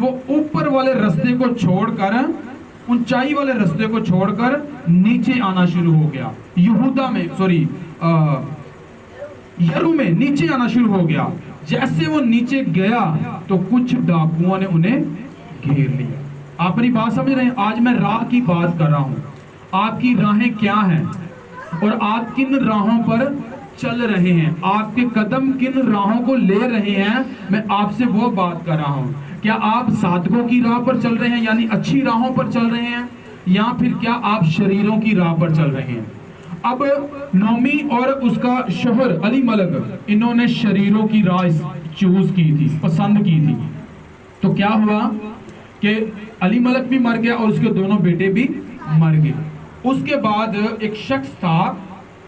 वो ऊपर वाले रास्ते को छोड़कर, ऊंचाई वाले रास्ते को छोड़कर नीचे आना शुरू हो गया। यहूदा में यरू में नीचे आना शुरू हो गया। जैसे वो नीचे गया तो कुछ डाकुओं ने उन्हें घेर लिया। आप मेरी बात समझ रहे हैं? आज मैं राह की बात कर रहा हूं। आपकी राहें क्या हैं और आप किन राहों पर चल रहे हैं, आपके कदम किन राहों को ले रहे हैं, मैं आपसे वो बात कर रहा हूं। क्या आप साधकों की राह पर चल रहे हैं, यानी अच्छी राहों पर चल रहे हैं, या फिर क्या आप शरीरों की राह पर चल रहे हैं? अब नोमी और उसका शोहर अली मलक, इन्होंने शरीरों की राह चूज की थी, पसंद की थी। तो क्या हुआ कि अली मलक भी मर गया और उसके दोनों बेटे भी मर गए। उसके बाद एक शख्स था,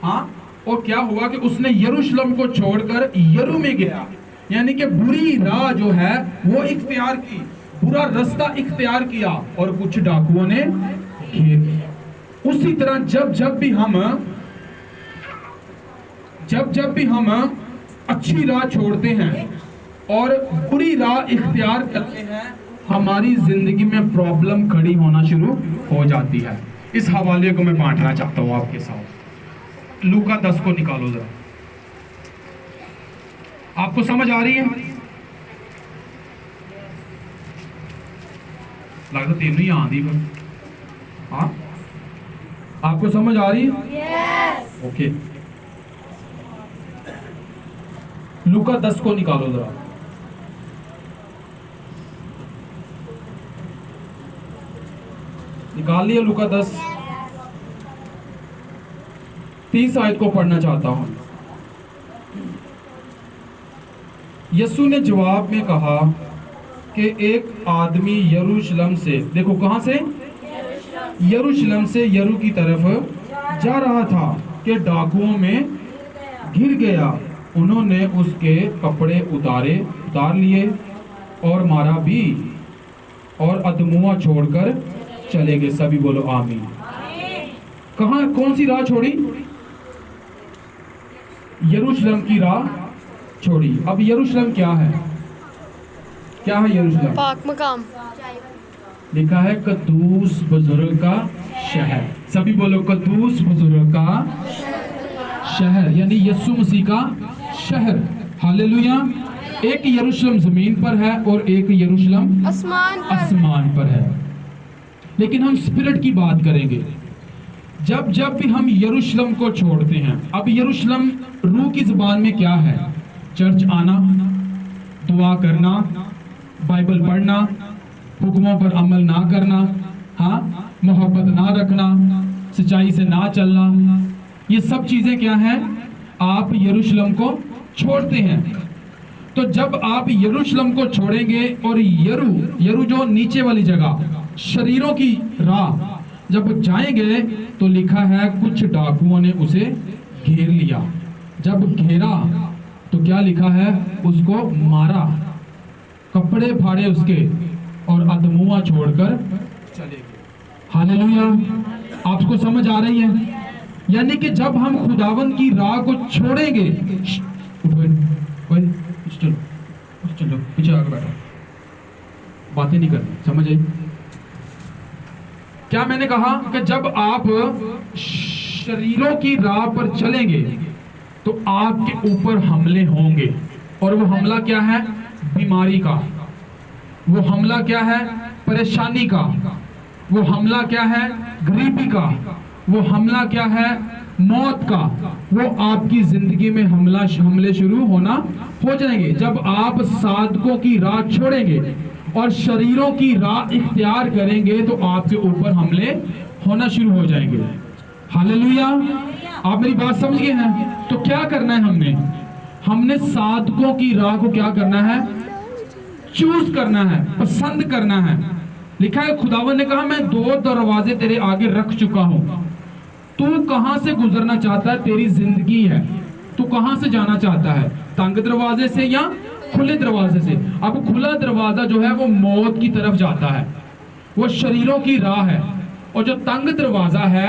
हाँ, और क्या हुआ कि उसने यरूशलेम को छोड़कर यरू में गया, यानी कि बुरी राह जो है वो इख्तियार की, बुरा रास्ता इख्तियार किया और कुछ डाकुओं ने घेर लिया। उसी तरह जब जब भी हम अच्छी राह छोड़ते हैं और बुरी राह इख्तियार करते हैं, हमारी जिंदगी में प्रॉब्लम खड़ी होना शुरू हो जाती है। इस हवाले को मैं बांटना चाहता हूं आपके साथ। लूका 10 को निकालो जरा। आपको समझ आ रही है? लगता तेन ही आंदी। हाँ, आपको समझ आ रही है? yes. ओके, लूका 10 को निकालो जरा। निकाल लिया लूका 10। 30 आयत को पढ़ना चाहता हूं। यीशु ने जवाब में कहा कि एक आदमी यरूशलेम से, देखो कहां से, यरूशलेम से यरू की तरफ जा रहा था कि डाकुओं में घिर गया। उन्होंने उसके कपड़े उतार लिए और मारा भी, और अधमुआ छोड़कर चले गए। सभी बोलो आमीन। कहां, कौन सी राह छोड़ी? यरूशलेम की राह छोड़ी। अब यरूशलेम क्या है? क्या है यरूशलेम? पाक मकाम। लिखा है कद्दूस बुजुर्ग का शहर। सभी बोलो कद्दूस बुजुर्ग का शहर, यानी यीशु मसीह का शहर। हालेलुया। एक यरूशलेम जमीन पर है और एक यरूशलेम आसमान पर है। लेकिन हम स्पिरिट की बात करेंगे। जब भी हम यरूशलेम को छोड़ते हैं, अब यरूशलेम रूह की जुबान में क्या है? चर्च आना, दुआ करना, बाइबल पढ़ना, हुक्मों पर अमल ना करना, हाँ, मोहब्बत ना रखना, सच्चाई से ना चलना, ये सब चीजें क्या हैं? आप यरूशलेम को छोड़ते हैं। तो जब आप यरूशलेम को छोड़ेंगे और यरू जो नीचे वाली जगह, शरीरों की राह जब जाएंगे, तो लिखा है कुछ डाकुओं ने उसे घेर लिया। जब घेरा तो क्या लिखा है? उसको मारा, कपड़े फाड़े उसके और अधमुआ छोड़कर चले गए। हालेलुया। आपको समझ आ रही है? यानी कि जब हम खुदावंद की राह को छोड़ेंगे, चलो पीछे आगे बैठो, बातें नहीं करनी, समझ आई? क्या मैंने कहा कि जब आप शरीरों की राह पर चलेंगे तो आपके ऊपर हमले होंगे। और वो हमला क्या है? बीमारी का। वो हमला क्या है? परेशानी का। वो हमला क्या है? गरीबी का। वो हमला क्या है? मौत का। वो आपकी जिंदगी में हमले शुरू होना हो जाएंगे जब आप साधकों की राह छोड़ेंगे और शरीरों की राह इख्तियार करेंगे, तो आपके ऊपर हमले होना शुरू हो जाएंगे। हालेलुया। आप मेरी बात समझ गए हैं? तो क्या करना है? हमने साधकों की राह को क्या करना है? चूज करना है, पसंद करना है। लिखा है खुदावन ने कहा, मैं 2 दरवाजे तेरे आगे रख चुका हूं। तू कहां से गुजरना चाहता है? तेरी जिंदगी है, तू कहां से जाना चाहता है? तंग दरवाजे से या खुले दरवाजे से? अब खुला दरवाजा जो है वो मौत की तरफ जाता है, वो शरीरों की राह है। और जो तंग दरवाजा है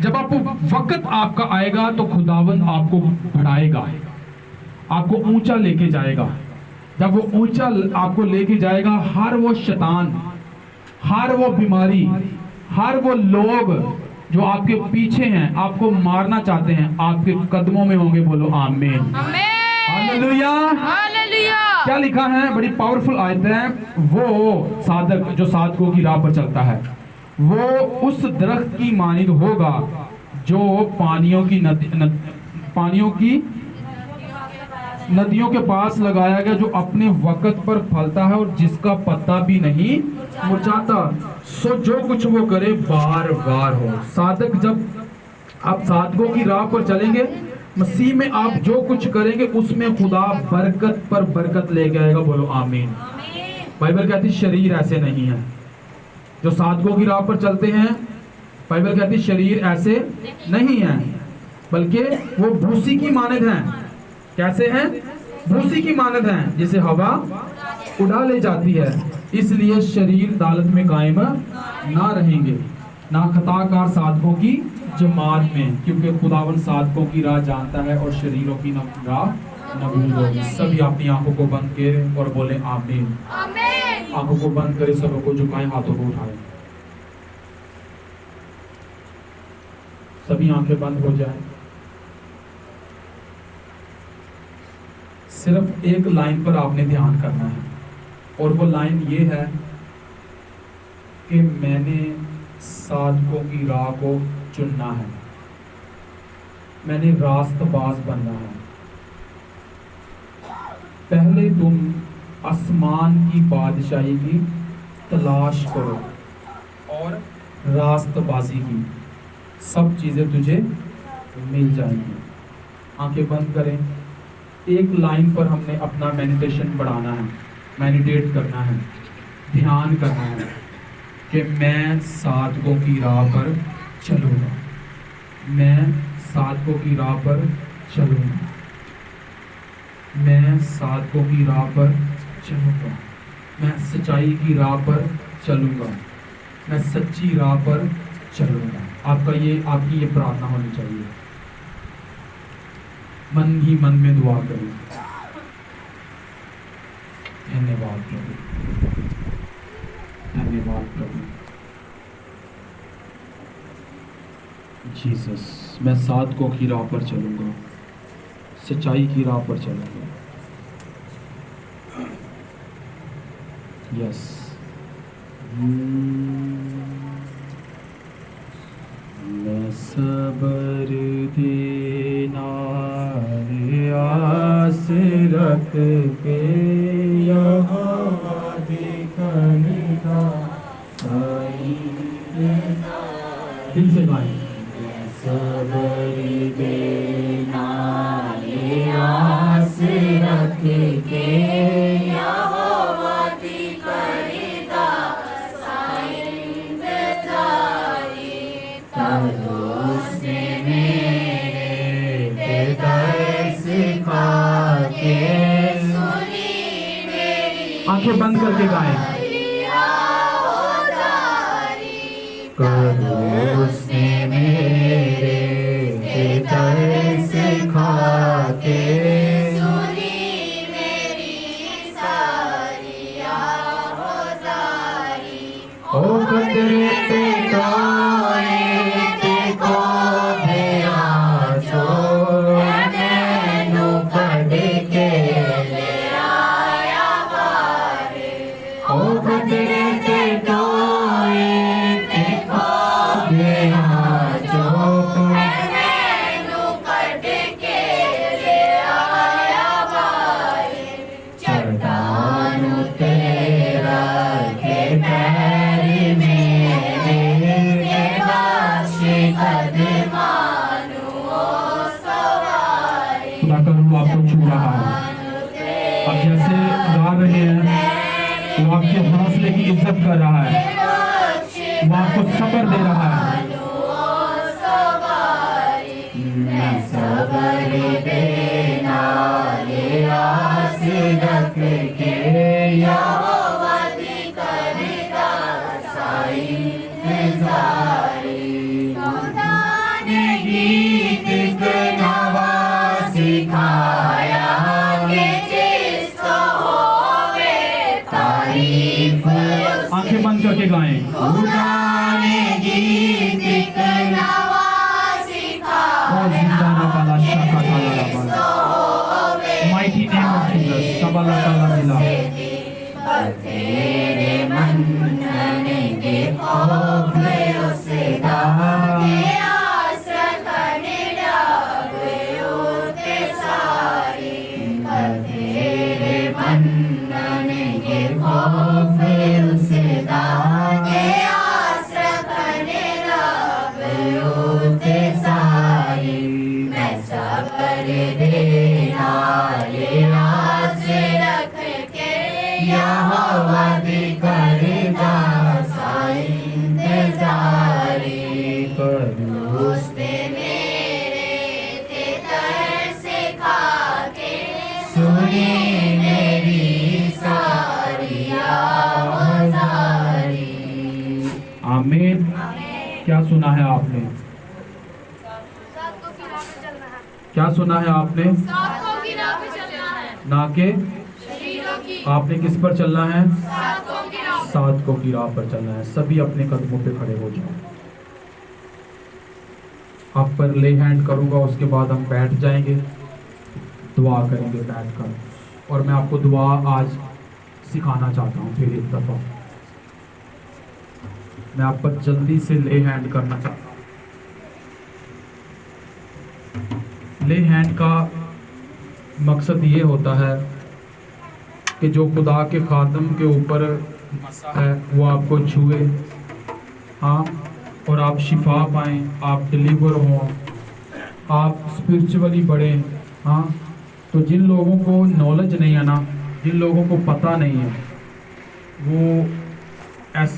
जब आप वक्त आपका आएगा तो खुदावंद आपको बढ़ाएगा, आपको ऊंचा लेके जाएगा। जब वो ऊंचा आपको लेके जाएगा, हर वो शैतान, हर वो बीमारी, हर वो लोग जो आपके पीछे हैं, आपको मारना चाहते हैं, आपके कदमों में होंगे। बोलो आमीन, हालेलुया, हालेलुया। क्या लिखा है? बड़ी पावरफुल आयत है। वो साधक जो साधकों की राह पर चलता है, वो उस दरख्त की मानिंद होगा जो पानियों की नदियों के पास लगाया गया, जो अपने वक्त पर फलता है और जिसका पत्ता भी नहीं मुरझाता। सो जो कुछ वो करे बार बार हो। साधक, जब आप साधकों की राह पर चलेंगे, मसीह में आप जो कुछ करेंगे उसमें खुदा बरकत पर बरकत लेके आएगा। बोलो आमीन। बाइबल कहती शरीर ऐसे नहीं है। जो साधकों की राह पर चलते हैं, बाइबल कहती शरीर ऐसे नहीं है, बल्कि वो भूसी की मानद हैं। कैसे हैं? भूसी की मानद हैं, जिसे हवा उड़ा ले जाती है। इसलिए शरीर अदालत में कायम ना रहेंगे, ना खताकार साधकों की जमात में, क्योंकि खुदावन साधकों की राह जानता है और शरीरों की राह नबूद होगी। सभी अपनी आंखों को बंद करें और बोले आमीन। आंखों को बंद करें, सबों को झुकाएं, हाथों को उठाएं, सभी आंखें बंद हो जाएं। सिर्फ एक लाइन पर आपने ध्यान करना है, और वो लाइन ये है कि मैंने साधकों की राह को चुनना है, मैंने रास्तबाज बनना है। पहले तुम आसमान की बादशाही की तलाश करो और रास्तबाजी की, सब चीजें तुझे मिल जाएंगी। आंखें बंद करें। एक लाइन पर हमने अपना मेडिटेशन बढ़ाना है, मेडिटेट करना है, ध्यान करना है कि मैं साधकों की राह पर चलूँगा, मैं साधकों की राह पर चलूँगा, मैं साधकों की राह पर चलूँगा, मैं सच्चाई की राह पर चलूँगा, मैं सच्ची राह पर चलूँगा। आपकी ये प्रार्थना होनी चाहिए। मन ही मन में दुआ करें। धन्यवाद प्रभु, धन्यवाद प्रभु। जीसस, मैं साधकों की राह पर चलूंगा, सच्चाई की राह पर चलूंगा। यस, मैं सबर देना आस रख के यहाँ दिखने का दिल से गाएं। सबर देना आस रख के यहाँ दिखने आंखें बंद करके गाएं। करो उसने मेरे हृदय सिखा के सुनी मेरी सारी आहोजारी। ओ कदरे पे गाए देखो ध्यान छोड़ मैनू कढ़ के ले आया बारे। ओ कदरे पे गाए देखो ध्यान छोड़ मैनू कढ़ के ले आया बारे। चट्टान तेरा के पैर मेरे बाशी कदमानू ओ सवारी। खुदा का रूह आपको छू रहा है। आप जैसे गा रहे हैं, वो आपके हौसले की इज्जत कर रहा है, वो आपको सब्र दे रहा है। मैं सबर देना ये आस रख के यहोवा दी करदा साई इंतजारी। खुदा गाएं। खुदा ने गीत एक नवा सीखा और जिंदा रबाला शाका ताला रबाला। Mighty name of Jesus. सबला ताला मिला। तेरे मनने के खौफ उसदा के आसरा करने लगे उते सारी तेरे मनने के खौफ उसदा के आसरा करने लगे उते सारी मैं सबर देना ले आस रख के यहोवा दी करदा इंतजारी दोस्ते मेरे ते तरस खा के सुनी मेरी सारी आवाज़ारी। आमीन। क्या सुना है आपने? क्या सुना है आपने? ना के आपने किस पर चलना है? साधकों की राह पर चलना है। सभी अपने कदमों पे खड़े हो जाओ। आप पर ले हैंड करूंगा, उसके बाद हम बैठ जाएंगे, दुआ करेंगे बैठकर। और मैं आपको दुआ आज सिखाना चाहता हूँ फिर एक दफ़ा। मैं आप पर जल्दी से ले हैंड करना चाहता हूँ। ले हैंड का मकसद ये होता है कि जो खुदा के खादम के ऊपर है वो आपको छुए, हाँ, और आप शिफा पाएँ, आप डिलीवर हों, आप स्पिरिचुअली बढ़ें। हाँ, तो जिन लोगों को नॉलेज नहीं है ना, जिन लोगों को पता नहीं है, वो ऐसी